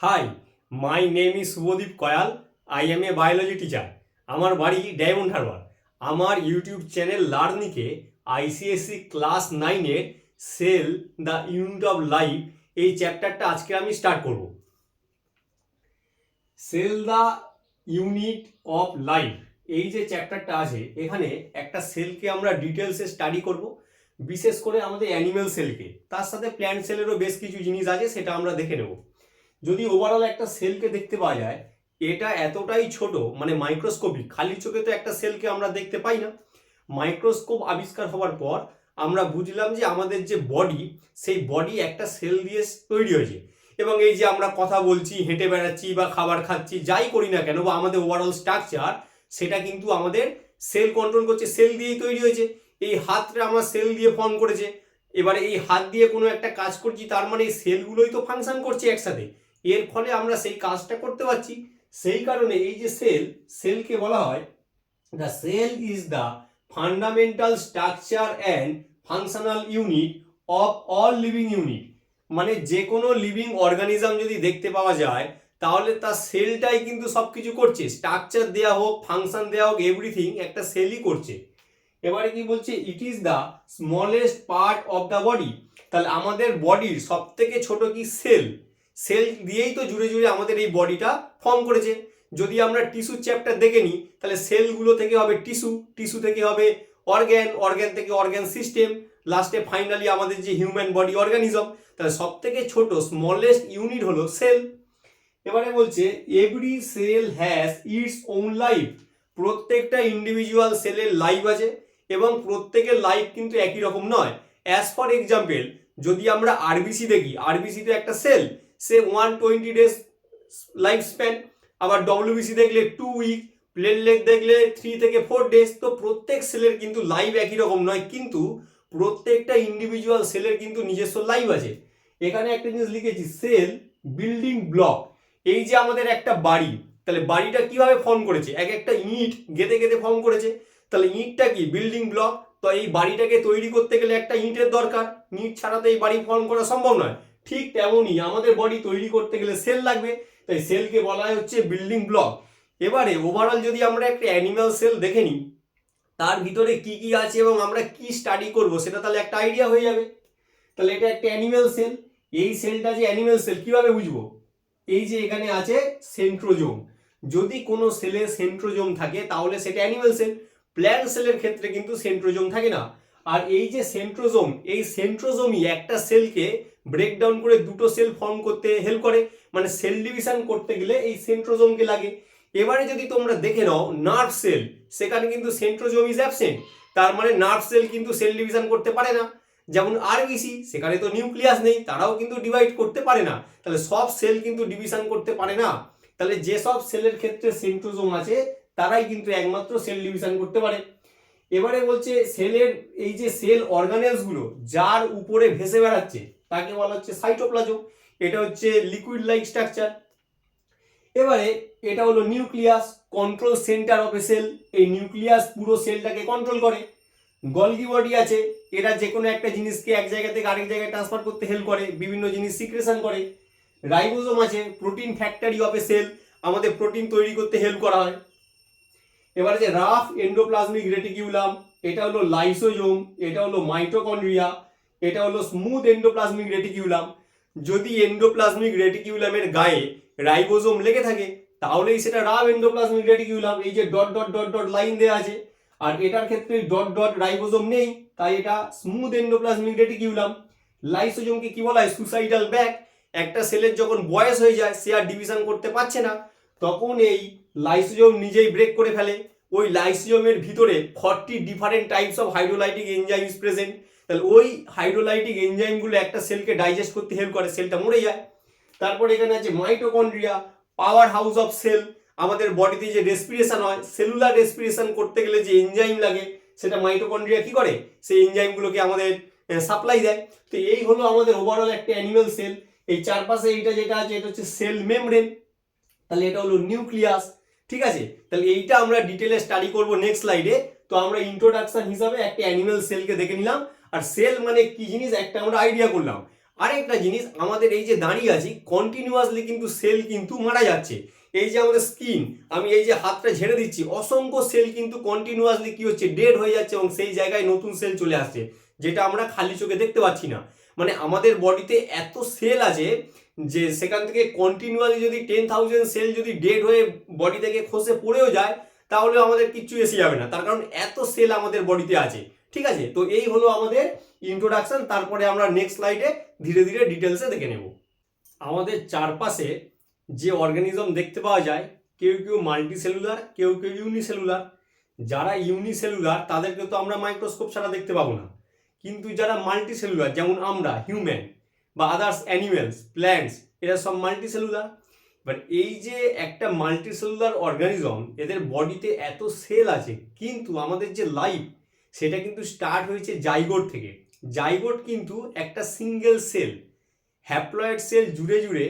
High, my name is Subhadip Kayal. I am a biology teacher. আমার বাড়ি ডায়মন্ড হারবার। আমার ইউটিউব চ্যানেল লার্নিকে আইসিএসসি ক্লাস 9-এর cell the unit of life এই চ্যাপ্টারটা আজকে আমি স্টার্ট করব। Cell the unit of life এই যে চ্যাপ্টারটা আছে, এখানে একটা সেলকে আমরা ডিটেলসে স্টাডি করব, বিশেষ করে আমাদের অ্যানিমেল সেলকে। তার সাথে প্ল্যান্ট সেলেরও বেশ কিছু জিনিস আছে, সেটা আমরা দেখে নেব। যদি ওভারঅল একটা সেলকে দেখতে পাওয়া যায়, এটা এতটাই ছোট, মানে মাইক্রোস্কোপিক। খালি চোখে তো একটা সেলকে আমরা দেখতে পাই না। মাইক্রোস্কোপ আবিষ্কার হওয়ার পর আমরা বুঝলাম যে আমাদের যে বডি, সেই বডি একটা সেল দিয়ে তৈরি হয়েছে। এবং এই যে আমরা কথা বলছি, হেঁটে বেড়াচ্ছি বা খাবার খাচ্ছি, যাই করি না কেন, বা আমাদের ওভারঅল স্ট্রাকচার, সেটা কিন্তু আমাদের সেল কন্ট্রোল করছে, সেল দিয়েই তৈরি হয়েছে। এই হাতটা আমার সেল দিয়ে ফর্ম করেছে। এবারে এই হাত দিয়ে কোনো একটা কাজ করছি, তার মানে এই সেলগুলোই তো ফাংশন করছে একসাথে। এর ফলে আমরা সেই কাজটা করতে পারছি। সেই কারণে এই যে সেলকে বলা হয় the cell is the fundamental structure and functional unit of all living unit. মানে যে কোনো লিভিং অর্গানিজম যদি দেখতে পাওয়া যায়, তাহলে তার সেলটাই কিন্তু সব কিছু করছে। স্ট্রাকচার দেওয়া হোক, ফাংশন দেওয়া হোক, এভরিথিং একটা সেলই করছে। এবারে কি বলছে, it is the smallest part of the body. তাহলে আমাদের বডির সব থেকে ছোট কি সেল। সেল দিয়েই তো জুড়ে জুড়ে আমাদের এই বডিটা ফর্ম করেছে। যদি আমরা টিস্যু চ্যাপ্টার দেখে নিই, তাহলে সেলগুলো থেকে হবে টিস্যু, টিস্যু থেকে হবে অর্গ্যান, অর্গ্যান থেকে অর্গ্যান সিস্টেম, লাস্টে ফাইনালি আমাদের যে হিউম্যান বডি অর্গানিজম। তাহলে সব থেকে ছোট স্মলেস্ট ইউনিট হলো সেল। এবারে বলছে every cell has its own life. প্রত্যেকটা ইন্ডিভিজুয়াল সেলের লাইফ আছে, এবং প্রত্যেকের লাইফ কিন্তু একই রকম নয়। অ্যাজ ফর এক্সাম্পল, যদি আমরা আরবিসি দেখি, আরবিসিতে একটা সেল, সে 120 ডেজ লাইফ স্প্যান। আবার ডব্লিউবিসি দেখলে 2 উইক, প্লেটলেট দেখলে 3 থেকে 4 ডেজ। তো প্রত্যেক সেলের কিন্তু লাইফ একই রকম নয়, কিন্তু প্রত্যেকটা ইন্ডিভিজুয়াল সেলের কিন্তু নিজস্ব লাইফ আছে। এখানে একটা জিনিস লিখেছি, সেল বিল্ডিং ব্লক। এই যে আমাদের একটা বাড়ি, তাহলে বাড়িটা কিভাবে ফর্ম করেছে, এক একটা ইট গেঁথে গেঁথে ফর্ম করেছে। তাহলে ইটটা কি বিল্ডিং ব্লক। তো এই বাড়িটাকে তৈরি করতে গেলে একটা ইটের দরকার, ইট ছাড়া তো এই বাড়ি ফর্ম করা সম্ভব নয়। ঠিক তেমনই আমাদের বডি তৈরি করতে গেলে সেল লাগবে, তাই সেলকে বলা হচ্ছে বিল্ডিং ব্লক। এবারে ওভারঅল যদি আমরা একটা অ্যানিম্যাল সেল দেখে নিই, তার ভিতরে কি কি আছে এবং আমরা কি স্টাডি করব, সেটা তাহলে একটা আইডিয়া হয়ে যাবে। তাহলে এটা একটা অ্যানিম্যাল সেল। এই সেলটা যে অ্যানিম্যাল সেল কিভাবে বুঝবো, এই যে এখানে আছে সেন্ট্রোজোম। যদি কোনো সেলে সেন্ট্রোজোম থাকে, তাহলে সেটা অ্যানিম্যাল সেল। প্ল্যান্ট সেলের ক্ষেত্রে কিন্তু সেন্ট্রোজোম থাকে না। আর এই যে সেন্ট্রোজোম, এই সেন্ট্রোজোমই একটা সেলকে ব্রেকডাউন করে দুটো সেল ফর্ম করতে হেল্প করে। মানে সেল ডিভিশন করতে গেলে এই সেন্ট্রোজোমকে লাগে। এবারে যদি তোমরা দেখে নাও নার্ভ সেল, সেখানে কিন্তু সেন্ট্রোজোম ইজ অ্যাবসেন্ট। তার মানে নার্ভ সেল কিন্তু সেল ডিভিশন করতে পারে না। যেমন আরবিসি, সেখানে তো নিউক্লিয়াস নেই, তারাও কিন্তু ডিভাইড করতে পারে না। তাহলে সব সেল কিন্তু ডিভিশন করতে পারে না। তাহলে যেসব সেলের ক্ষেত্রে সেন্ট্রোজোম আছে, তারাই কিন্তু একমাত্র সেল ডিভিশন করতে পারে। এবারে বলছে সেলের এই যে সেল অর্গানেলস গুলো যার উপরে ভেসে বেড়াচ্ছে, তাকে বলা হচ্ছে সাইটোপ্লাজম। এটা হচ্ছে লিকুইড লাইক স্ট্রাকচার। এবারে এটা হলো nucleus, control centre of a cell. এই নিউক্লিয়াস পুরো সেলটাকে কন্ট্রোল করে। গলগি বডি আছে, এরা যে কোনো একটা জিনিসকে এক জায়গা থেকে আরেক জায়গায় ট্রান্সফার করতে হেল্প করে, বিভিন্ন জিনিস সিক্রেশন করে। রাইবোজোম আছে, protein factory of a cell, আমাদের প্রোটিন তৈরি করতে হেল্প করা হয়। এবারে যে রাফ এন্ডোপ্লাজমিক রেটিকিউলাম, এটা হলো লাইসোজোম, এটা হলো মাইটোকন্ড্রিয়া, এটা হলো স্মুথ এন্ডোপ্লাজমিক রেটিকিউলাম। যদি এন্ডোপ্লাজমিক রেটিকিউলামের গায়ে রাইবোজোম লেগে থাকে, তাহলেই সেটা রাফ এন্ডোপ্লাজমিক রেটিকিউলাম। এই যে dot dot dot dot line দেওয়া আছে, আর এটার ক্ষেত্রে ডট ডট রাইবোজোম নেই, তাই এটা স্মুথ এন্ডোপ্লাজমিক রেটিকিউলাম। লাইসোজোমকে কি বলা হয়, সুসাইডাল ব্যাগ। একটা সেলের যখন বয়স হয়ে যায়, সে আর ডিভিশন করতে পারছে না, তখন এই লাইসোজোম নিজেই ব্রেক করে ফেলে। ওই লাইসোজোমের ভিতরে 40 different types of hydrolytic enzyme is present. তাহলে ওই হাইড্রোলাইটিক এনজাইমগুলো একটা সেলকে ডাইজেস্ট করতে হেল্প করে, সেলটা মরে যায়। তারপর এখানে আছে mitochondria, power house of cell. আমাদের বডিতে যে রেসপিরেশন হয়, সেলুলার রেসপিরেশন করতে গেলে যে এনজাইম লাগে, সেটা মাইটোকন্ড্রিয়া কি করে, সেই এনজাইমগুলোকে আমাদের সাপ্লাই দেয়। তো এই হলো আমাদের ওভারঅল একটা অ্যানিমেল সেল। এই চারপাশে এইটা যেটা আছে, এটা হচ্ছে সেল মেমব্রেন। তাহলে এটা হলো নিউক্লিয়াস। ঠিক আছে, তাহলে এইটা আমরা ডিটেলে স্টাডি করব নেক্সট স্লাইডে। তো আমরা ইন্ট্রোডাকশন হিসাবে একটা অ্যানিমেল সেলকে দেখে নিলাম, আর সেল মানে কি জিনিস একটা আমরা আইডিয়া করলাম। আরেকটা জিনিস, আমাদের এই যে দাঁড়িয়ে আছি কন্টিনিউয়াসলি কিন্তু সেল কিন্তু মারা যাচ্ছে। এই যে আমাদের স্কিন, আমি এই যে হাতটা ঝেড়ে দিচ্ছি, অসংখ্য সেল কিন্তু কন্টিনিউয়াসলি কি হচ্ছে, ডেড হয়ে যাচ্ছে এবং সেই জায়গায় নতুন সেল চলে আসছে, যেটা আমরা খালি চোখে দেখতে পাচ্ছি না। মানে আমাদের বডিতে এত সেল আছে যে সেখান থেকে কন্টিনিউয়াসলি যদি 10,000 সেল যদি ডেড হয়ে বডি থেকে খসে পড়েও যায় তাহলে আমাদের কিচ্ছু এসে যাবে না, তার কারণ এত সেল আমাদের বডিতে আছে। ঠিক আছে, তো এই হলো আমাদের ইন্ট্রোডাকশন। তারপরে আমরা নেক্সট স্লাইডে ধীরে ধীরে ডিটেলসে দেখে নেব। আমাদের চারপাশে যে অর্গানিজম দেখতে পাওয়া যায়, কেউ কেউ মাল্টিসেলুলার, কেউ কেউ ইউনিসেলুলার। যারা ইউনিসেলুলার তাদেরকে তো আমরা মাইক্রোস্কোপ ছাড়া দেখতে পাবো না, কিন্তু যারা মাল্টিসেলুলার যেমন আমরা হিউম্যান বা আদার্স অ্যানিমেলস, প্ল্যান্টস, এরা সব মাল্টিসেলুলার। বাট এই যে একটা মাল্টিসেলুলার অর্গানিজম, এদের বডিতে এত সেল আছে, কিন্তু আমাদের যে লাইফ সেটা কিন্তু স্টার্ট হয়েছে জাইগোট থেকে। জাইগোট কিন্তু একটা সিঙ্গেল সেল, হ্যাপ্লয়েড সেল জুড়ে জুড়ে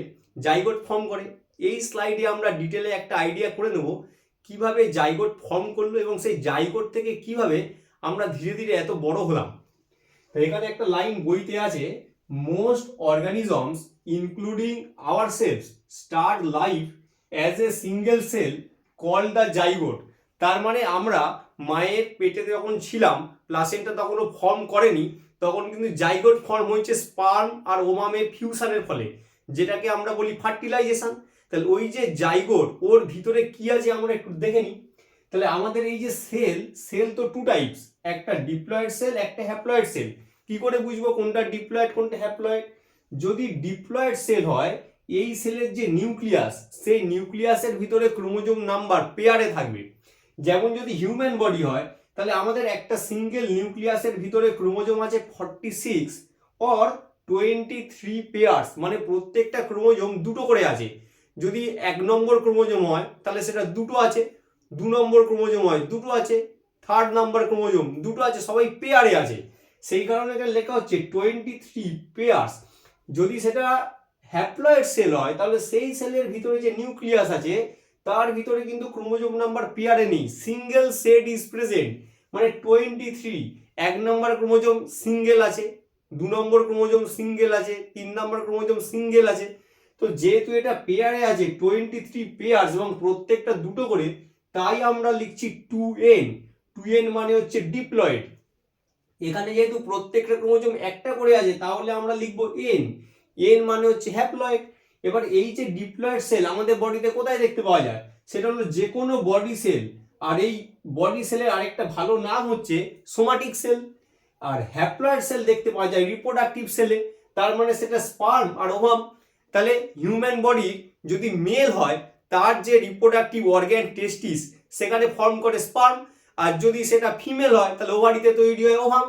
জাইগোট ফর্ম করে। এই স্লাইডে আমরা ডিটেলে একটা আইডিয়া করে নেব কিভাবে জাইগোট ফর্ম করলো এবং সেই জাইগোট থেকে কিভাবে আমরা ধীরে ধীরে এত বড় হলাম। তো এখানে একটা লাইন বইতে আছে, most organisms including our cells start life as a single cell called the zygote. তার মানে আমরা মায়ের পেটে যখন ছিলাম, প্লাসেন্টা তখনও ফর্ম করেনি, তখন কিন্তু জাইগোট ফর্ম হয়েছে স্পার্ম আর ওভামের ফিউশনের ফলে, যেটাকে আমরা বলি ফার্টিলাইজেশন। তাহলে ওই যে জাইগোট, ওর ভিতরে কি আছে আমরা একটু দেখে নিই। তাহলে আমাদের এই যে সেল, সেল তো টু টাইপস, একটা ডিপ্লয়েড সেল, একটা হ্যাপ্লয়েড সেল। কি করে বুঝবো কোনটা ডিপ্লয়েড কোনটা হ্যাপ্লয়েড? যদি ডিপ্লয়েড সেল হয়, এই সেলের যে নিউক্লিয়াস, সেই নিউক্লিয়াসের ভিতরে ক্রোমোজোম নাম্বার পেয়ারে থাকবে। যেমন যদি হিউম্যান বডি হয়, তাহলে আমাদের একটা সিঙ্গেল নিউক্লিয়াসের ভিতরে ক্রোমোজোম আছে 46 অর 23 পেয়ার্স, মানে প্রত্যেকটা ক্রোমোজোম দুটো করে আছে। যদি 1 নম্বর ক্রোমোজোম হয় তাহলে সেটা দুটো আছে, 2 নম্বর ক্রোমোজোম হয় দুটো আছে, 3rd নাম্বার ক্রোমোজোম দুটো আছে, সবাই পেয়ারে আছে। সেই কারণে এখানে লেখা হচ্ছে 23 পেয়ার্স। যদি সেটা হ্যাপ্লয়েড সেল হয় তাহলে সেই সেলের ভিতরে যে নিউক্লিয়াস আছে তার ভিতরে কিন্তু ক্রোমোজোম নাম্বার পেয়ারে নেই, সিঙ্গেল সেট ইজ প্রেজেন্ট। মানে 23, 1 নম্বর ক্রোমোজোম সিঙ্গেল আছে, 2 নম্বর ক্রোমোজোম সিঙ্গেল আছে, 3 নম্বর ক্রোমোজোম সিঙ্গেল আছে। তো যেহেতু এটা পেয়ারে আছে 23 পেয়ার্স এবং প্রত্যেকটা দুটো করে, তাই আমরা লিখছি 2n। 2n মানে হচ্ছে ডিপ্লয়েড। এখানে যেহেতু প্রত্যেকটা ক্রোমোজোম একটা করে আছে তাহলে আমরা লিখবো n। n মানে হচ্ছে হ্যাপ্লয়েড। এবার এই যে ডিপ্লয়েড সেল আমাদের বডিতে কোথায় দেখতে পাওয়া যায়, সেটা হলো যে কোনো বডি সেল। আর এই বডি সেলের আরেকটা ভালো নাম হচ্ছে সোমাটিক সেল। আর হ্যাপ্লয়েড সেল দেখতে পাওয়া যায় রিপ্রোডাক্টিভ সেলে, তার মানে সেটা স্পার্ম আর ওভাম। তাহলে হিউম্যান বডি যদি মেল হয়, তার যে রিপ্রোডাক্টিভ অর্গ্যান টেস্টিস সেখানে ফর্ম করে স্পার্ম, আর যদি সেটা ফিমেল হয় তাহলে ওভারিতে তৈরি হয় ওভাম।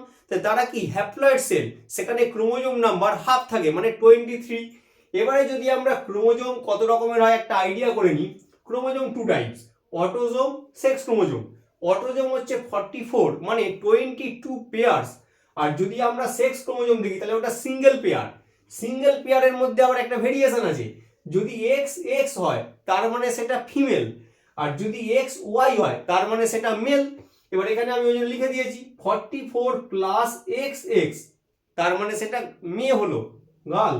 তারা কি হ্যাপ্লয়েড সেল, সেখানে ক্রোমোজোম নাম্বার হাফ থাকে মানে 23। এবারে যদি আমরা ক্রোমোজোম কত রকমের হয় একটা আইডিয়া করে নিই। Chromosome two types, autosome, sex chromosome. Autosome হচ্ছে 44 মানে 22 পেয়ার্স। আর যদি আমরা সেক্স ক্রোমোজোম দেখি তাহলে ওটা সিঙ্গেল পেয়ার। সিঙ্গেল পেয়ারের মধ্যে আবার একটা ভেরিয়েশন আছে, যদি এক্স এক্স হয় তার মানে সেটা ফিমেল, আর যদি এক্স ওয়াই হয় তার মানে সেটা মেল। এবার এখানে আমি ওই জন্য লিখে দিয়েছি 44 প্লাস এক্স এক্স, তার মানে সেটা মেয়ে হলো গার্ল।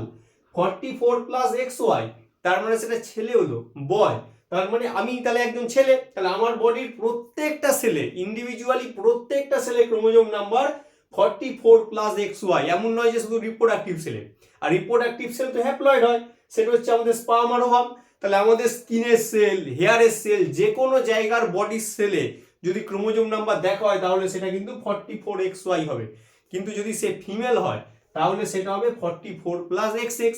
44 প্লাস এক্স ওয়াই তার মানে সেটা ছেলে হলো বয়। তার মানে আমি তাহলে একজন ছেলে, তাহলে আমার বডির প্রত্যেকটা সেলে ইন্ডিভিজুয়ালি প্রত্যেকটা সেলে chromosome number 44 plus X Y. এমন নয় যে শুধু রিপ্রোডাক্টিভ সেলে, আর রিপ্রোডাক্টিভ সেল তো হ্যাপ্লয়েড হয়, সেটা হচ্ছে আমাদের স্পার্ম আর ওভাম। তাহলে আমাদের স্কিনের সেল, হেয়ারের সেল, যে কোনো জায়গার বডির সেলে যদি ক্রোমোজোম নাম্বার দেখা হয় তাহলে সেটা কিন্তু 44XY হবে। কিন্তু যদি সে ফিমেল হয় তাহলে সেটা হবে 44 প্লাস XX।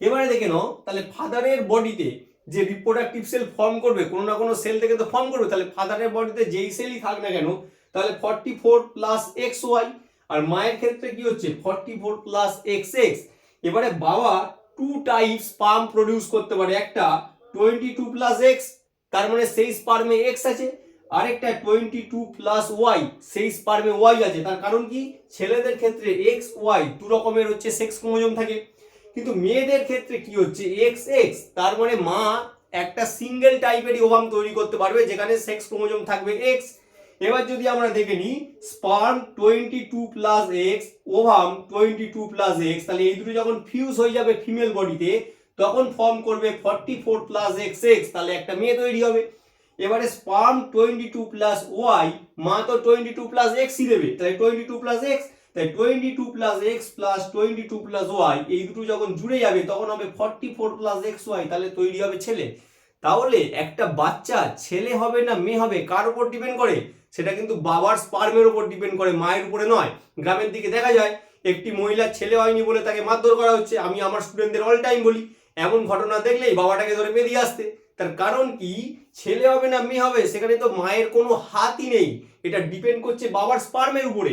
এবারে দেখে নাও, তাহলে ফাদারের বডিতে যে রিপ্রোডাক্টিভ সেল ফর্ম করবে, কোনো না কোনো সেল থেকে তো ফর্ম করবে, তাহলে ফাদারের বডিতে যেই সেলই থাক না কেন তাহলে 44 প্লাস XY। আর মায়ের ক্ষেত্রে কি হচ্ছে 44 প্লাস XX। এবারে বাবা টু টাইপ স্পার্ম প্রডিউস করতে পারে, একটা 22 প্লাস X, তার মানে সেই স্পার্মে X আছে, আরেকটা 22 প্লাস Y, সেই স্পার্মে Y আছে। তার কারণ কি, ছেলেদের ক্ষেত্রে XY দু রকমের হচ্ছে সেক্স ক্রোমোজোম থাকে, কিন্তু মেয়েদের ক্ষেত্রে কি হচ্ছে XX, তার মানে মা একটা সিঙ্গেল টাইপেরই ওভাম তৈরি করতে পারবে যেখানে সেক্স ক্রোমোজোম থাকবে X। এবার যদি আমরা দেখে নিই sperm 22 plus x, ovum 22 plus x, তাহলে এই দুটো যখন ফিউজ হয়ে যাবে ফিমেল বডিতে তখন ফর্ম করবে 44 প্লাস এক্স এক্স, তাহলে একটা মেয়ে তৈরি হবে। এবারে স্পার্ম 22 প্লাস ওয়াই, মা তো 22 প্লাস এক্সই দেবে, তাহলে 22 প্লাস এক্স, তাই 22 plus X plus 22 plus Y এই দুটো যখন জুড়ে যাবে তখন হবে 44 প্লাস এক্স ওয়াই, তাহলে তৈরি হবে ছেলে। তাহলে একটা বাচ্চা ছেলে হবে না মেয়ে হবে কার উপর ডিপেন্ড করে? সেটা কিন্তু বাবার স্পার্মের উপর ডিপেন্ড করে, মায়ের উপরে নয়। গ্রামের দিকে দেখা যায় একটি মহিলার ছেলে হয়নি বলে তাকে মারধর করা হচ্ছে, আমি আমার স্টুডেন্টদের অল টাইম বলি এমন ঘটনা দেখলেই বাবাটাকে ধরে বেরিয়ে আসতে। তার কারণ কি? ছেলে হবে না মেয়ে হবে সেখানে তো মায়ের কোনো হাতই নেই, এটা ডিপেন্ড করছে বাবার স্পার্মের উপরে।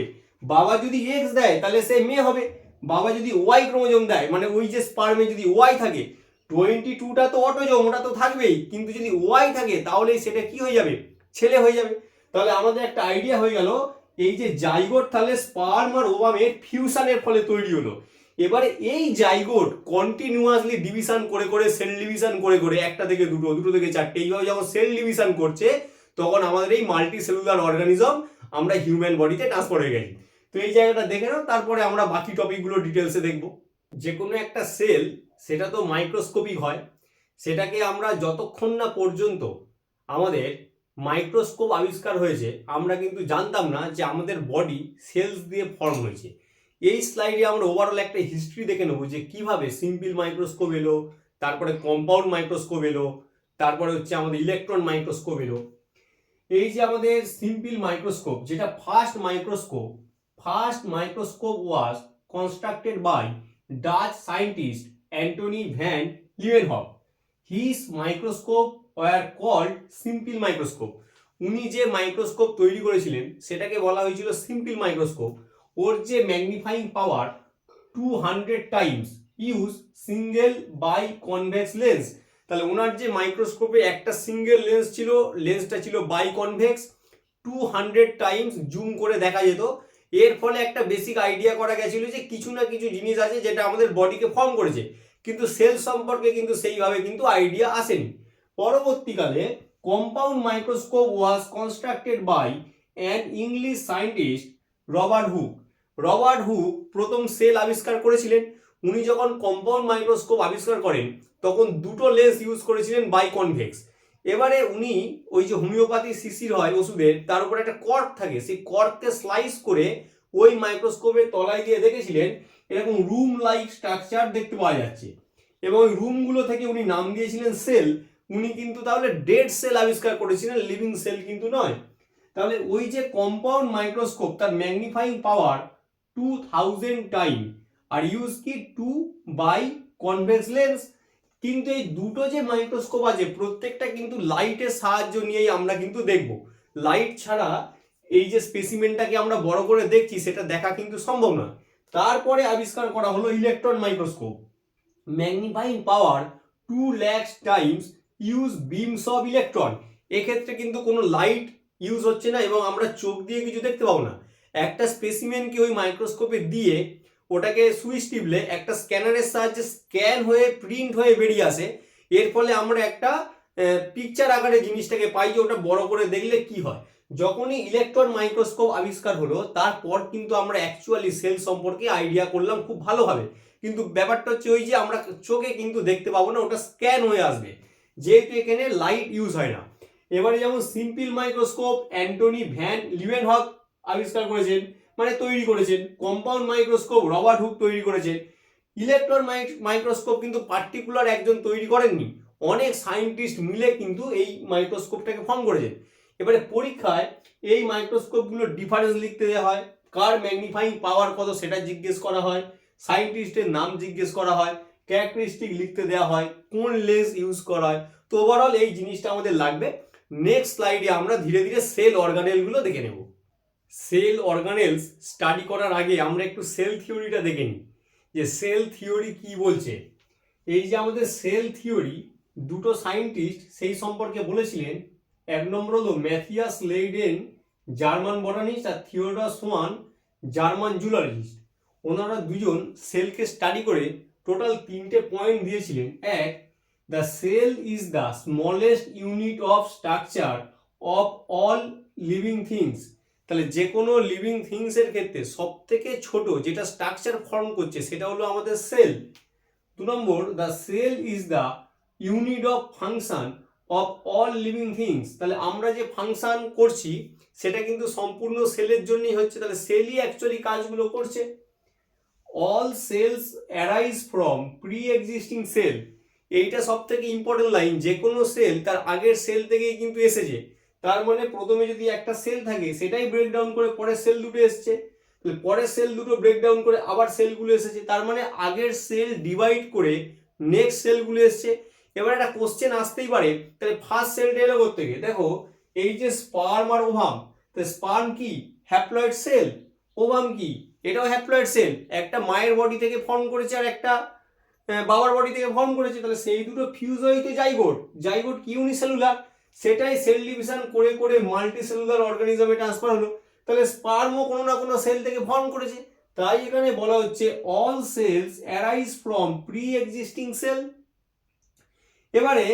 বাবা যদি এক্স দেয় তাহলে সে মেয়ে হবে, বাবা যদি ওয়াই ক্রোমোজোম দেয় মানে ওই যে স্পার্মে যদি ওয়াই থাকে, 22টা তো অটোজোম ওটা তো থাকবেই, কিন্তু যদি ওয়াই থাকে তাহলে সেটা কি হয়ে যাবে? ছেলে হয়ে যাবে। তাহলে আমাদের একটা আইডিয়া হয়ে গেল এই যে জাইগোট তাহলে স্পার্ম আর ওভামের ফিউশনের ফলে তৈরি হলো। এবারে এই জাইগোট কন্টিনিউয়াসলি ডিভিশন করে করে সেল ডিভিশন করে করে একটা থেকে দুটো, দুটো থেকে চারটে, এইভাবে যখন সেল ডিভিশন করছে তখন আমাদের এই মাল্টি সেলুলার অর্গানিজম আমরা হিউম্যান বডিতে ট্রান্সফার হয়ে গেছি। তো এই জায়গাটা দেখে নাও, তারপরে আমরা বাকি টপিকগুলো ডিটেলসে দেখব। যে কোনো একটা সেল সেটা তো মাইক্রোস্কোপিক হয়, সেটাকে আমরা যতক্ষণ না পর্যন্ত আমাদের মাইক্রোস্কোপ আবিষ্কার হয়েছে আমরা কিন্তু জানতাম না যে আমাদের বডি সেলস দিয়ে ফর্ম হয়েছে। এই স্লাইডে আমরা ওভারঅল একটা হিস্ট্রি দেখে নেবো যে কিভাবে সিম্পল মাইক্রোস্কোপ এলো, তারপরে কম্পাউন্ড মাইক্রোস্কোপ এলো, তারপরে হচ্ছে আমাদের ইলেকট্রন মাইক্রোস্কোপ এলো। এই যে আমাদের সিম্পল মাইক্রোস্কোপ যেটা first microscope was constructed by Dutch scientist Antony van Leeuwenhoek. His microscope were called simple microscope. উনি যে মাইক্রোস্কোপ তৈরি করেছিলেন সেটাকে বলা হয়েছিল সিম্পল মাইক্রোস্কোপ। ওর যে magnifying power 200 times use single biconvex lens. তাহলে ওনার যে মাইক্রোস্কোপে একটা সিঙ্গেল লেন্স ছিল, লেন্সটা ছিল বাই কনভেক্স, 200 টাইমস জুম করে দেখা যেত। এর ফলে একটা বেসিক আইডিয়া করা গেছিল যে কিছু না কিছু জিনিস আছে যেটা আমাদের বডিকে ফর্ম করেছে, কিন্তু সেল সম্পর্কে কিন্তু সেইভাবে কিন্তু আইডিয়া আসেনি। পরবর্তীকালে compound microscope was constructed by an English scientist Robert Hooke প্রথম সেল আবিষ্কার করেছিলেন। উনি যখন কম্পাউন্ড মাইক্রোস্কোপ আবিষ্কার করেন তখন দুটো লেন্স ইউজ করেছিলেন বাই কনভেক্স। এবারে উনি ওই যে হোমিওপ্যাথি শিশির হয় ওষুধের, তার উপরে একটা কর্ক থাকে, সেই কর্ককে স্লাইস করে ওই মাইক্রোস্কোপের তলায় দিয়ে দেখেছিলেন এরকম রুম লাইক স্ট্রাকচার দেখতে পাওয়া যাচ্ছে, এবং ওই রুমগুলো থেকে উনি নাম দিয়েছিলেন সেল। উনি কিন্তু তাহলে ডেড সেল আবিষ্কার করেছিলেন, লিভিং সেল কিন্তু নয়। তাহলে ওই যে কম্পাউন্ড মাইক্রোস্কোপ তার ম্যাগনিফাইং পাওয়ার 2000 টাইম আর ইউজ কি 2 বাই কনভেক্স লেন্স। কিন্তু এই দুটো যে মাইক্রোস্কোপ আছে প্রত্যেকটা কিন্তু লাইটের সাহায্য নিয়েই আমরা কিন্তু দেখব। লাইট ছাড়া এই যে স্পেসিমেনটাকে আমরা বড় করে দেখছি সেটা দেখা কিন্তু সম্ভব নয়। তারপরে আবিষ্কার করা হলো electron microscope. Magnifying power 2 lakh Times use beans of electron. এক্ষেত্রে কিন্তু কোনো লাইট ইউজ হচ্ছে না এবং আমরা চোখ দিয়ে কিছু দেখতে পাবো না। একটা স্পেসিমেনকে ওই মাইক্রোস্কোপে দিয়ে ওটাকে সুইচ টিপলে একটা স্ক্যানারের সাহায্যে স্ক্যান হয়ে প্রিন্ট হয়ে বেরিয়ে আসে। এর ফলে আমরা একটা পিকচার আকারে জিনিসটাকে পাই যে ওটা বড় করে দেখলে কি হয়। যখনই ইলেকট্রন মাইক্রোস্কোপ আবিষ্কার হলো তারপর কিন্তু আমরা অ্যাকচুয়ালি সেল সম্পর্কে আইডিয়া করলাম খুব ভালোভাবে। কিন্তু ব্যাপারটা হচ্ছে ওই যে আমরা চোখে কিন্তু দেখতে পাবো না, ওটা স্ক্যান হয়ে আসবে যেহেতু এখানে লাইট ইউজ হয় না। এবারে যেমন সিম্পল মাইক্রোস্কোপ অ্যান্টনি ভ্যান লিউয়েনহফ আবিষ্কার করেছেন মানে তৈরি করেছেন, কম্পাউন্ড মাইক্রোস্কোপ রবার্ট হুক তৈরি করেছেন। ইলেকট্রন মাইক্রোস্কোপ কিন্তু পার্টিকুলার একজন তৈরি করেননি, অনেক সায়েন্টিস্ট মিলে কিন্তু এই মাইক্রোস্কোপটাকে ফর্ম করেছেন। এবারে পরীক্ষায় এই মাইক্রোস্কোপগুলোর ডিফারেন্স লিখতে দেওয়া হয়, কার ম্যাগনিফাইং পাওয়ার কত সেটা জিজ্ঞেস করা হয়, সায়েন্টিস্টের নাম জিজ্ঞেস করা হয়, ক্যারেক্টারিস্টিক লিখতে দেওয়া হয়, কোন লেন্স ইউজ করা হয়। তো ওভারঅল এই জিনিসটা আমাদের লাগবে। নেক্সট স্লাইডে আমরা ধীরে ধীরে সেল অর্গানেলগুলো দেখে নেব। সেল অর্গানেলস স্টাডি করার আগে আমরা একটু সেল থিওরিটা দেখে নিই যে সেল থিওরি কি বলছে। এই যে আমাদের সেল থিওরি দুটো সায়েন্টিস্ট সেই সম্পর্কে বলেছিলেন, এক নম্বর হলো ম্যাথিয়াস লেইডেন জার্মান বটানিস্ট আর থিওডর সোয়ান জার্মান জুলজিস্ট। ওনারা দুজন সেলকে স্টাডি করে টোটাল 3টে পয়েন্ট দিয়েছিলেন। এক, the cell is the smallest unit of structure of all living things, তাহলে যে কোনো লিভিং থিংসের ক্ষেত্রে সব থেকে ছোট যেটা স্ট্রাকচার ফর্ম করছে সেটা হলো আমাদের সেল। 2 নম্বর, the cell is the unit of function of all living things, তাহলে আমরা যে ফাংশন করছি সেটা কিন্তু সম্পূর্ণ সেলের জন্যই হচ্ছে, তাহলে সেলই অ্যাকচুয়ালি কাজগুলো করছে। All cells arise from pre existing cell, এইটা সব থেকে ইম্পর্টেন্ট লাইন, যে কোনো সেল তার আগের সেল থেকেই কিন্তু এসেছে। তার মানে প্রথমে যদি একটা সেল থাকে সেটাই ব্রেকডাউন করে পরের সেল দুটো এসছে, তাহলে পরের সেল দুটো ব্রেকডাউন করে আবার সেলগুলো এসেছে, তার মানে আগের সেল ডিভাইড করে নেক্সট সেলগুলো এসছে। এবার একটা কোশ্চেন আসতেই পারে, তাহলে ফার্স্ট সেলটা এলো কোত্থেকে? দেখো এই যে স্পার্ম আর ওভাম, তো স্পার্ম কি? Haploid cell. ওভাম কি? এটাও হ্যাপ্লয়েড সেল, একটা মায়ের বডি থেকে ফর্ম করেছে আর একটা বাবার বডি থেকে ফর্ম করেছে, তাহলে সেই দুটো ফিউজ হইতে জাইগোট। জাইগোট কি? ইউনিসেলুলার, সেটাই সেল ডিভিশন করে করে মাল্টি সেলুলার অর্গানিজমে ট্রান্সফার হলো। তাহলে স্পার্মও কোনো না কোনো সেল থেকে ফর্ম করেছে, তাই এখানে বলা হচ্ছে all cells arise from pre existing cell. এবারে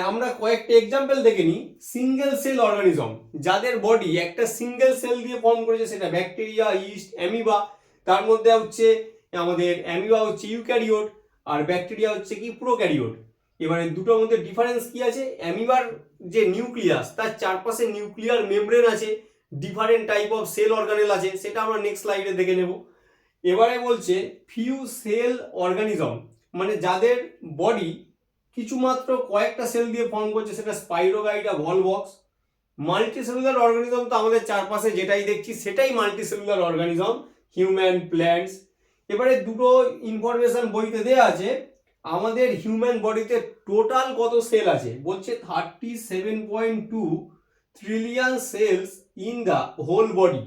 আমরা কয়েকটা এক্সাম্পল দেখে নিই। সিঙ্গেল সেল অর্গানিজম, যাদের বডি একটা সিঙ্গেল সেল দিয়ে ফর্ম করেছে, সেটা ব্যাকটেরিয়া, ইস্ট, অ্যামিবা। তার মধ্যে হচ্ছে আমাদের অ্যামিবা হচ্ছে ইউক্যারিওট আর ব্যাকটেরিয়া হচ্ছে কি? প্রোক্যারিওট। এবারে দুটোর মধ্যে ডিফারেন্স কি আছে? অ্যামিবার যে নিউক্লিয়াস তার চারপাশে নিউক্লিয়ার মেমব্রেন আছে, different type of cell organelle আছে, সেটা আমরা নেক্সট স্লাইডে দেখে নেব। এবারে বলছে ফিউ সেল অর্গানিজম, মানে যাদের বডি কিছুমাত্র কয়েকটা সেল দিয়ে ফর্ম করছে, সেটা স্পাইরোগাইটা, ভলভক্স। মাল্টিসেলুলার অর্গানিজম তো আমাদের চারপাশে যেটাই দেখছি সেটাই মাল্টিসেলুলার অর্গানিজম, হিউম্যান, প্ল্যান্টস। এবারে দুটো ইনফরমেশন বইতে দেওয়া আছে, আমাদের হিউম্যান বডিতে টোটাল কত সেল আছে? বলছে 37.2 trillion cells in the whole body,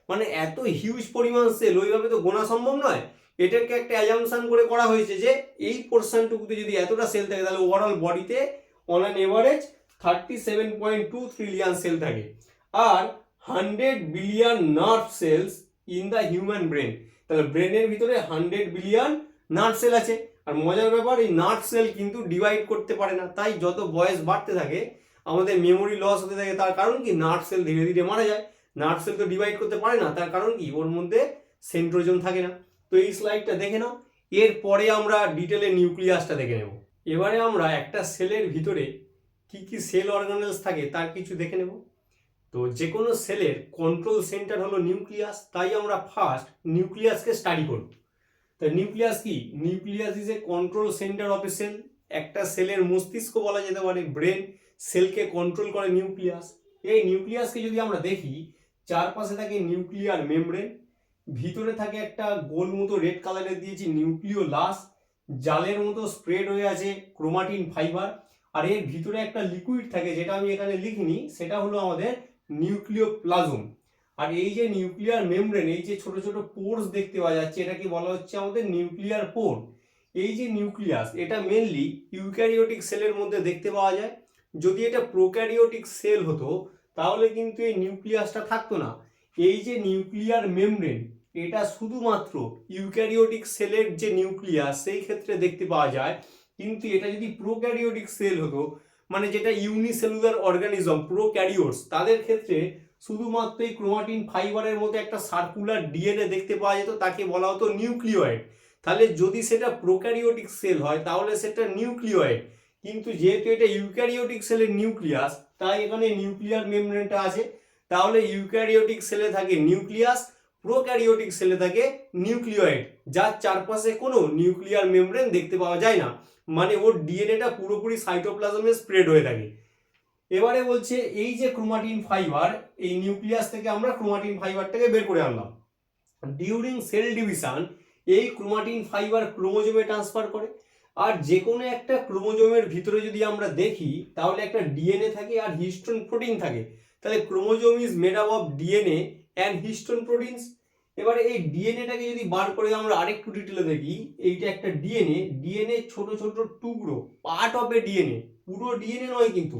মানে এত হিউজ পরিমাণ সেল ওইভাবে তো গোনা সম্ভব নয়। এটাকে একটা অ্যাজাম্পশন করে করা হয়েছে যে এই পোর্শনটুকুতে যদি এতটা সেল থাকে তাহলে ওভারঅল বডিতে on an average 37.2 trillion cell থাকে। আর 100 billion nerve cells in the human brain, তাহলে ব্রেনের ভিতরে 100 বিলিয়ন নার্ভ সেল আছে। আর মজার ব্যাপার, এই নার্ভ সেল কিন্তু ডিভাইড করতে পারে না, তাই যত বয়স বাড়তে থাকে আমাদের মেমোরি লস হতে থাকে। তার কারণ কি? নার্ভ সেল ধীরে ধীরে মারা যায়। নার্ভ সেল তো ডিভাইড করতে পারে না, তার কারণ কি? ওর মধ্যে সেন্ট্রোজোম থাকে না। তো এই স্লাইডটা দেখে নাও, এরপরে আমরা ডিটেলে নিউক্লিয়াসটা দেখে নেব। এবারে আমরা একটা সেলের ভিতরে কি কি সেল অর্গানেলস থাকে তার কিছু দেখে নেব। তো যে কোনো সেলের কন্ট্রোল সেন্টার হলো নিউক্লিয়াস, তাই আমরা ফার্স্ট নিউক্লিয়াসকে স্টাডি করব। তো নিউক্লিয়াস কি? Nucleus is a control centre of a cell. একটা সেলের মস্তিষ্ক বলা যেতে পারে, ব্রেন। সেলকে কন্ট্রোল করে নিউক্লিয়াস। এই নিউক্লিয়াসকে যদি আমরা দেখি, চারপাশে থাকে নিউক্লিয়ার মেমব্রেন, ভিতরে থাকে একটা গোল মতো রেড কালারের দিয়েছি নিউক্লিওলাস, জালের মতো স্প্রেড হয়ে আছে ক্রোমাটিন ফাইবার, আর এর ভিতরে একটা লিকুইড থাকে যেটা আমি এখানে লিখিনি, সেটা হলো আমাদের নিউক্লিওপ্লাজম। আর এই যে নিউক্লিয়ার মেমব্রেন, এই যে ছোট ছোট পোরস দেখতে পাওয়া যাচ্ছে, এটাকে বলা হচ্ছে আমাদের নিউক্লিয়ার পোর। এই যে নিউক্লিয়াস, এটা মেনলি ইউক্যারিওটিক সেলের মধ্যে দেখতে পাওয়া যায়। যদি এটা প্রোক্যারিওটিক সেল হতো তাহলে কিন্তু এই নিউক্লিয়াসটা থাকতো না। এই যে নিউক্লিয়ার মেমব্রেন, এটা শুধুমাত্র ইউক্যারিওটিক সেলের যে নিউক্লিয়াস সেই ক্ষেত্রে দেখতে পাওয়া যায়। কিন্তু এটা যদি প্রোক্যারিওটিক সেল হতো, মানে যেটা ইউনিসেলুলার অর্গানিজম, প্রোক্যারিওটস, তাদের ক্ষেত্রে শুধুমাত্র এই ক্রোমাটিন ফাইবারের মধ্যে একটা সার্কুলার ডিএনএ দেখতে পাওয়া যেত, তাকে বলা হতো নিউক্লিওয়েড। তাহলে যদি সেটা প্রোক্যারিওটিক সেল হয় তাহলে সেটা নিউক্লিওয়েড, কিন্তু যেহেতু এটা ইউক্যারিওটিক সেলের নিউক্লিয়াস তাই এখানে নিউক্লিয়ার মেমব্রেনটা আছে। তাহলে ইউক্যারিওটিক সেলে থাকে নিউক্লিয়াস, প্রোক্যারিওটিক সেলে থাকে নিউক্লিওয়েড, যার চারপাশে কোনো নিউক্লিয়ার মেমব্রেন দেখতে পাওয়া যায় না, মানে ওর ডিএনএটা পুরোপুরি সাইটোপ্লাজমে স্প্রেড হয়ে থাকে। এবারে বলছে এই যে ক্রোমাটিন ফাইবার, এই নিউক্লিয়াস থেকে আমরা ক্রোমাটিন ফাইবারটাকে বের করে আনলাম। ডিউরিং সেল ডিভিশন এই ক্রোমাটিন ফাইবার ক্রোমোজোমে ট্রান্সফার করে। আর যে কোনো একটা ক্রোমোজোমের ভিতরে যদি আমরা দেখি তাহলে একটা ডিএনএ থাকে আর হিস্টোন প্রোটিন থাকে। তাহলে chromosome is made up of DNA and histone proteins. এবারে এই ডিএনএটাকে যদি বার করে আমরা আরেকটু ডিটেলে দেখি, এইটা একটা ডিএনএ, ডিএনএ ছোট ছোট টুকরো, পার্ট অফ এ ডিএনএ, পুরো ডিএনএ নয় কিন্তু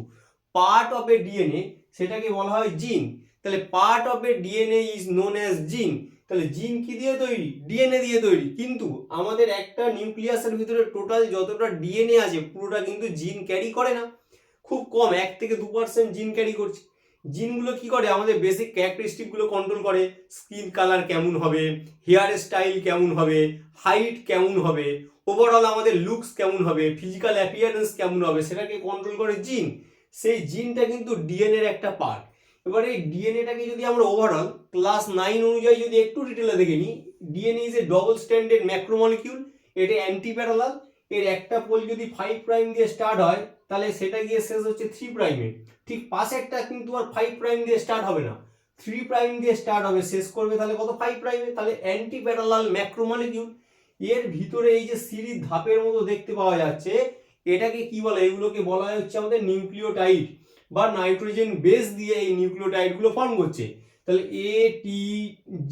পার্ট অফ এ ডিএনএ, সেটাকে বলা হয় জিন। তাহলে part of A DNA is known as জিন। তাহলে জিন কি দিয়ে তৈরি? ডিএনএ দিয়ে তৈরি। কিন্তু আমাদের একটা নিউক্লিয়াসের ভিতরে টোটাল যতটা ডিএনএ আছে পুরোটা কিন্তু জিন ক্যারি করে না, খুব কম, 1 থেকে 2% জিন ক্যারি করছে। জিনগুলো কি করে, আমাদের বেসিক ক্যারেক্টারিস্টিকগুলো কন্ট্রোল করে। স্কিন কালার কেমন হবে, হেয়ার স্টাইল কেমন হবে, হাইট কেমন হবে, ওভারঅল আমাদের লুকস কেমন হবে, ফিজিক্যাল অ্যাপিয়ারেন্স কেমন হবে, সেটাকে কন্ট্রোল করে জিন। সেই জিনটা কিন্তু ডিএনএ এর একটা পার্ট। এবার এই ডিএনএটাকে যদি আমরা ওভারঅল ক্লাস 9 অনুযায়ী যদি একটু ডিটেলে দেখে নিই, DNA is a double stranded macromolecule. এটা অ্যান্টি প্যারালাল। এর একটা পোল যদি 5 প্রাইম দিয়ে স্টার্ট হয় তাহলে সেটা গিয়ে শেষ হচ্ছে 3 প্রাইমে। ঠিক পাশেরটা কিন্তু আর 5 প্রাইম দিয়ে স্টার্ট হবে না, 3 প্রাইম দিয়ে স্টার্ট হবে, শেষ করবে তাহলে কত, 5 প্রাইমে। তাহলে অ্যান্টি প্যারালাল ম্যাক্রোমলিকিউল। এর ভিতরে এই যে সিরিজ ধাপের মতো দেখতে পাওয়া যাচ্ছে, এটাকে কি বলে, এগুলোকে বলা হচ্ছে আমাদের নিউক্লিওটাইড বা নাইট্রোজেন বেস দিয়ে এই নিউক্লিওটাইড গুলো ফর্ম করছে। তাহলে এ টি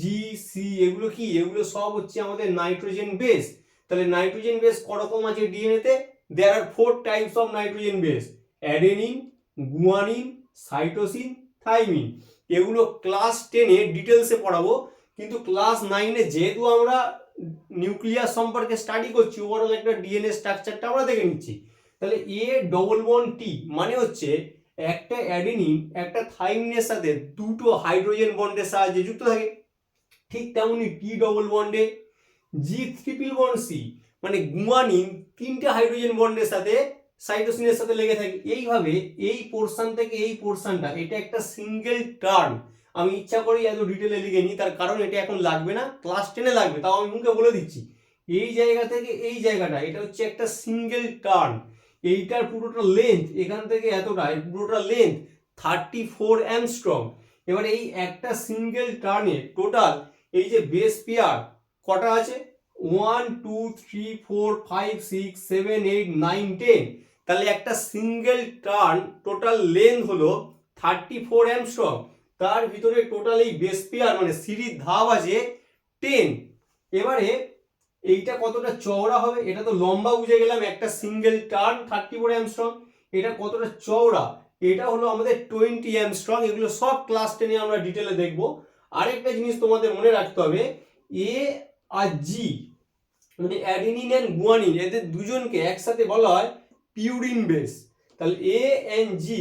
জি সি এগুলো কি, এগুলো সব হচ্ছে আমাদের নাইট্রোজেন বেস। তাহলে নাইট্রোজেন বেস করকম আছে ডিএনএ তে, there are 4 types of nitrogen base, adenine, guanine, cytosine, thymine. এগুলো ক্লাস 10 এ ডিটেলসে পড়াবো, কিন্তু ক্লাস 9 এ যেহেতু আমরা নিউক্লিয়াস সম্পর্কে স্টাডি করছি, ওভারঅল একটা ডিএনএ স্ট্রাকচারটা আমরা দেখে নিচ্ছি। তাহলে এ ডবল বন্ড টি মানে হচ্ছে একটা অ্যাডেনিন একটা থাইমিনের সাথে দুটো হাইড্রোজেন বন্ডের সাহায্যে যুক্ত থাকে। ঠিক তেমনি টি ডবল বন্ডে জি ট্রিপল বন্ড সি মানে গুয়ানিন 3টে হাইড্রোজেন বন্ডের সাথে সাইটোসিনের সাথে লেগে থাকে। এইভাবে এই পোর্শন থেকে এই পোর্শনটা, এটা একটা সিঙ্গেল টার্ম। আমি ইচ্ছা করি এত ডিটেলে লিখে নিই, তার কারণ এটা এখন লাগবে না, ক্লাস 10 লাগবে, তাও আমি মুখে বলে দিচ্ছি। এই জায়গা থেকে এই জায়গাটা, এটা হচ্ছে একটা সিঙ্গেল টার্ম। এইটার পুরোটা লেন্থ এখান থেকে এতটা, পুরোটা লেন্থ 34 অ্যাংস্ট্রম। এবার এই একটা সিঙ্গেল টার্নে টোটাল এই যে বেস পেয়ার কটা আছে, 1 2 3 4 5 6 7 8 9 10। তাহলে একটা সিঙ্গেল টার্ন টোটাল লেন্থ হলো 34 অ্যাংস্ট্রম। তার ভিতরে টোটাল এই বেস পেয়ার মানে সিরিজ ধাপ আছে 10। এবারে এইটা কতটা চওড়া হবে, এটা তো লম্বা বুঝে গেলাম, একটা সিঙ্গেল টার্ন 34 অ্যাংস্ট্রম। এটা কতটা চওড়া, এটা হলো আমাদের 20 অ্যাংস্ট্রম। এগুলো সব ক্লাস 10 এ আমরা ডিটেলে দেখব। আরেকটা জিনিস তোমাদের মনে রাখতে হবে, এ আর জি মানে অ্যাডেনিন এন্ড গুয়ানিন, এদের দুজনকে একসাথে বলা হয় পিউরিন বেস। তাহলে A and G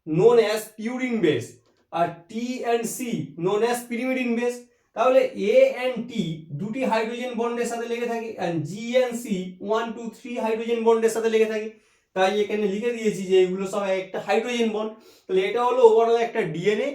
known as purine base, আর T and C known as pyrimidine base. তাহলে এ এন্ড টি দুটি হাইড্রোজেন বন্ডের সাথে লেগে থাকে, and G and C 1 2 3 hydrogen বন্ডের সাথে লেগে থাকে। তাই এখানে লিখে দিয়েছি যে এগুলো সব একটা হাইড্রোজেন বন্ড। তাহলে এটা হলো ওভারঅল একটা ডিএনএ।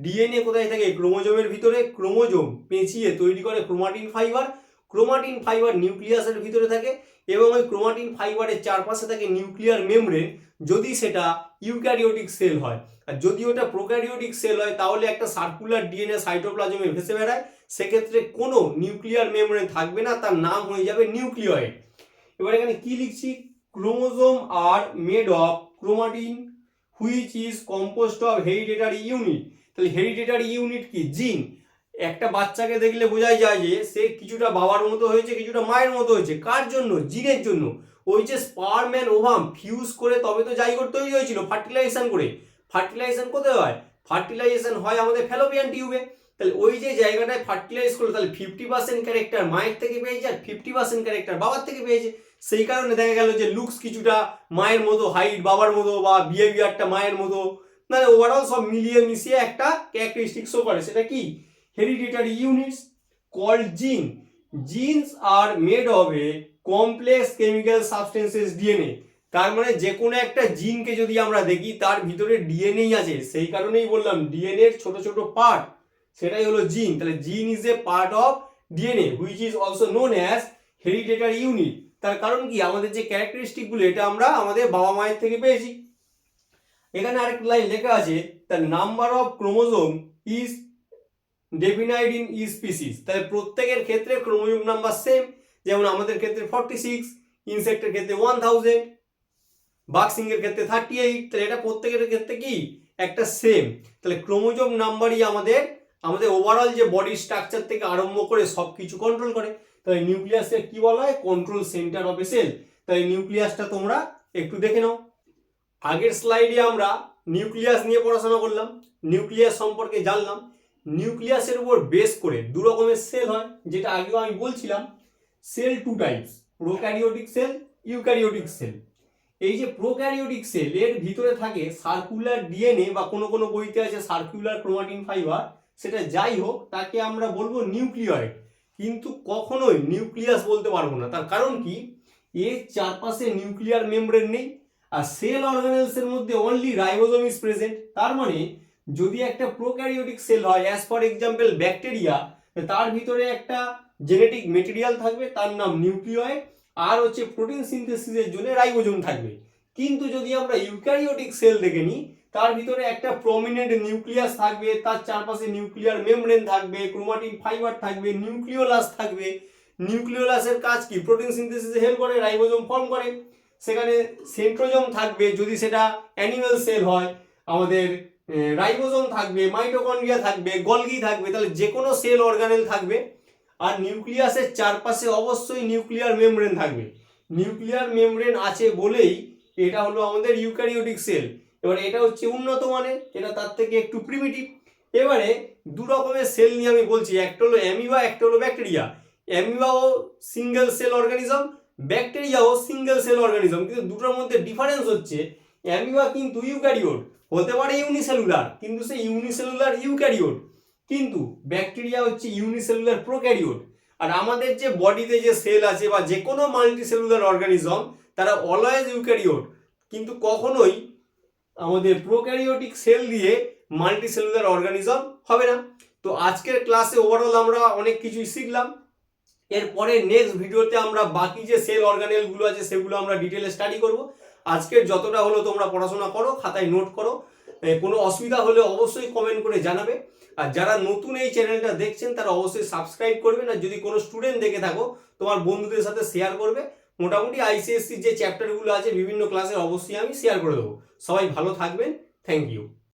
ডিএনএ কোথায় থাকে, ক্রোমোজোমের ভিতরে। ক্রোমোজোম পেঁচিয়ে তৈরি করে ক্রোমাটিন ফাইবার। ক্রোমাটিন ফাইবার নিউক্লিয়াসের ভিতরে থাকে, এবং ওই ক্রোমাটিন ফাইবারের চারপাশে থাকে নিউক্লিয়ার মেমব্রেন, যদি সেটা ইউক্যারিওটিক সেল হয়। আর যদি ওটা প্রোক্যারিওটিক সেল হয় তাহলে একটা সার্কুলার ডিএনএ সাইটোপ্লাজমে ভেসে বেড়ায়, সেক্ষেত্রে কোনো নিউক্লিয়ার মেমব্রেন থাকবে না, তার নাম হয়ে যাবে নিউক্লিয়েড। এবার এখানে কি লিখছি, chromosome are made of chromatin which is composed of hereditary unit. তাহলে হেরিডিটারি ইউনিট কি, জিন। একটা বাচ্চাকে দেখলে বোঝাই যায় যে সে কিছুটা বাবার মতো হয়েছে, কিছুটা মায়ের মতো হয়েছে। কার জন্য, জিনের জন্য। ওই যে স্পার্ম এন্ড ওভাম ফিউজ করে তবে তো জাইগোট তৈরি হয়েছিল ফার্টিলাইজেশন করে। ফার্টিলাইজেশন কোথায় হয়, ফার্টিলাইজেশন হয় আমাদের ফ্যালোপিয়ান টিউবে। তাহলে ওই যে জায়গাটায় ফার্টিলাইজ করলো, তাহলে 50% ক্যারেক্টার মায়ের থেকে পেয়েছে আর 50% ক্যারেক্টার বাবার থেকে পেয়েছে। সেই কারণে দেখা গেল যে লুকস কিছুটা মায়ের মতো, হাইট বাবার মতো, বা বিহেভিয়ারটা মায়ের মতো, মানে ওভারঅল সব মিলিয়ে মিশিয়ে একটা ক্যারেক্টারিস্টিক শো করে। সেটা কি, hereditary units called gene. Genes are made of a complex chemical substances DNA. তার মানে যে কোনো একটা জিনকে যদি আমরা দেখি তার ভিতরে ডিএনএ আছে, সেই কারণেই বললাম ডিএনএ এর ছোট ছোট পার্ট, সেটাই হলো জিন। তাহলে জিন is a part of DNA which is also known as hereditary unit. তার কারণ কি, আমাদের যে ক্যারেক্টারিস্টিক গুলো এটা আমরা আমাদের বাবা মায়ের থেকে পেয়েছি। এখানে আরেকটা লাইন লেখা আছে, the number of chromosome is definite in each species. তাহলে প্রত্যেকের ক্ষেত্রে ক্রোমোজোম নাম্বার সেম, যেমন আমাদের ক্ষেত্রে 46, ইনসেক্টের ক্ষেত্রে 1000, বাঘসিংহের ক্ষেত্রে 38। তাহলে এটা প্রত্যেকের ক্ষেত্রে কি একটা সেম। তাহলে ক্রোমোজোম নাম্বারই আমাদের আমাদের ওভারঅল যে বডি স্ট্রাকচার থেকে আরম্ভ করে সবকিছু কন্ট্রোল করে। তাহলে নিউক্লিয়াসকে কি বলা হয়, control centre of a cell. তাই নিউক্লিয়াসটা তোমরা একটু দেখে নাও। আগের স্লাইডে আমরা নিউক্লিয়াস নিয়ে পড়াশোনা করলাম, নিউক্লিয়াস সম্পর্কে জানলাম। নিউক্লিয়াসের উপর বেস করে দু রকমের সেল হয়, যেটা আগেও আমি বলছিলাম। Cell two types, prokaryotic cell, eukaryotic cell. এই যে প্রোক্যারিওটিক সেল এর ভিতরে থাকে সার্কুলার ডিএনএ বা কোনো কোনো বইতে আছে সার্কুলার ক্রোমাটিন ফাইবার, সেটা যাই হোক তাকে আমরা বলবো নিউক্লিয়য়েড, কিন্তু কখনোই নিউক্লিয়াস বলতে পারবো না। তার কারণ কি, এর চারপাশে নিউক্লিয়ার মেমব্রেন নেই, আর সেল অর্গানেলস এর মধ্যে অনলি রাইবোজোম ইজ প্রেজেন্ট। তার মানে যদি একটা প্রোক্যারিওটিক সেল হয়, অ্যাজ ফর এক্সাম্পল ব্যাকটেরিয়া, তার ভিতরে একটা জেনেটিক মেটেরিয়াল থাকবে তার নাম নিউক্লিয়য়েড, আর হচ্ছে প্রোটিন সিনথেসিসের জন্য রাইবোজোম থাকবে। কিন্তু যদি আমরা ইউক্যারিওটিক সেল দেখে নিই, তার ভিতরে একটা প্রমিনেন্ট নিউক্লিয়াস থাকবে, তার চারপাশে নিউক্লিয়ার মেমব্রেন থাকবে, ক্রোমাটিন ফাইবার থাকবে, নিউক্লিওলাস থাকবে। নিউক্লিওলাসের কাজ কি, প্রোটিন সিনথেসিসে হেল্প করে, রাইবোজোম ফর্ম করে। সেখানে সেন্ট্রোজোম থাকবে যদি সেটা অ্যানিমাল সেল হয়, আমাদের রাইবোজোম থাকবে, মাইটোকন্ড্রিয়া থাকবে, গলগি থাকবে, তাহলে যে কোনো সেল অর্গানেল থাকবে। আর নিউক্লিয়াসের চারপাশে অবশ্যই নিউক্লিয়ার মেমব্রেন থাকবে। নিউক্লিয়ার মেমব্রেন আছে বলেই এটা হলো আমাদের ইউক্যারিওটিক সেল। এবারে এটা হচ্ছে উন্নত মানের, এটা তার থেকে একটু প্রিমিটিভ। এবারে দু রকমের সেল নিয়ে আমি বলছি, একটা হলো অ্যামিবা, একটা হলো ব্যাকটেরিয়া। অ্যামিবাও সিঙ্গেল সেল অর্গানিজম, ব্যাকটেরিয়াও সিঙ্গেল সেল অর্গানিজম, কিন্তু দুটোর মধ্যে ডিফারেন্স হচ্ছে অ্যামিবা কিন্তু ইউক্যারিওট, হতে পারে ইউনিসেলুলার, কিন্তু সে ইউনিসেলুলার ইউক্যারিওট, কিন্তু ব্যাকটেরিয়া হচ্ছে ইউনিসেলুলার প্রোক্যারিওট। আর আমাদের যে বডিতে যে সেল আছে বা যে কোনো মাল্টিসেলুলার অর্গানিজম, তারা অলওয়েজ ইউক্যারিওট, কিন্তু কখনোই আমাদের প্রোক্যারিওটিক সেল দিয়ে মাল্টিসেলুলার অর্গানিজম হবে না। তো আজকের ক্লাসে ওভারঅল আমরা অনেক কিছুই শিখলাম। এরপরে নেক্সট ভিডিওতে আমরা বাকি যে সেল অর্গানেলগুলো আছে সেগুলো আমরা ডিটেলে স্টাডি করব। আজকের যতটা হলো তোমরা পড়াশোনা করো, খাতায় নোট করো। কোনো অসুবিধা হলে অবশ্যই কমেন্ট করে জানাবে। আর যারা নতুন এই চ্যানেলটা দেখছেন তারা অবশ্যই সাবস্ক্রাইব করবেন, আর যদি কোনো স্টুডেন্ট দেখে থাকো তোমার বন্ধুদের সাথে শেয়ার করবে। মোটামুটি আইসিএসসি যে চ্যাপ্টারগুলো আছে বিভিন্ন ক্লাসের অবশ্যই আমি শেয়ার করে দেবো। সবাই ভালো থাকবেন, থ্যাংক ইউ।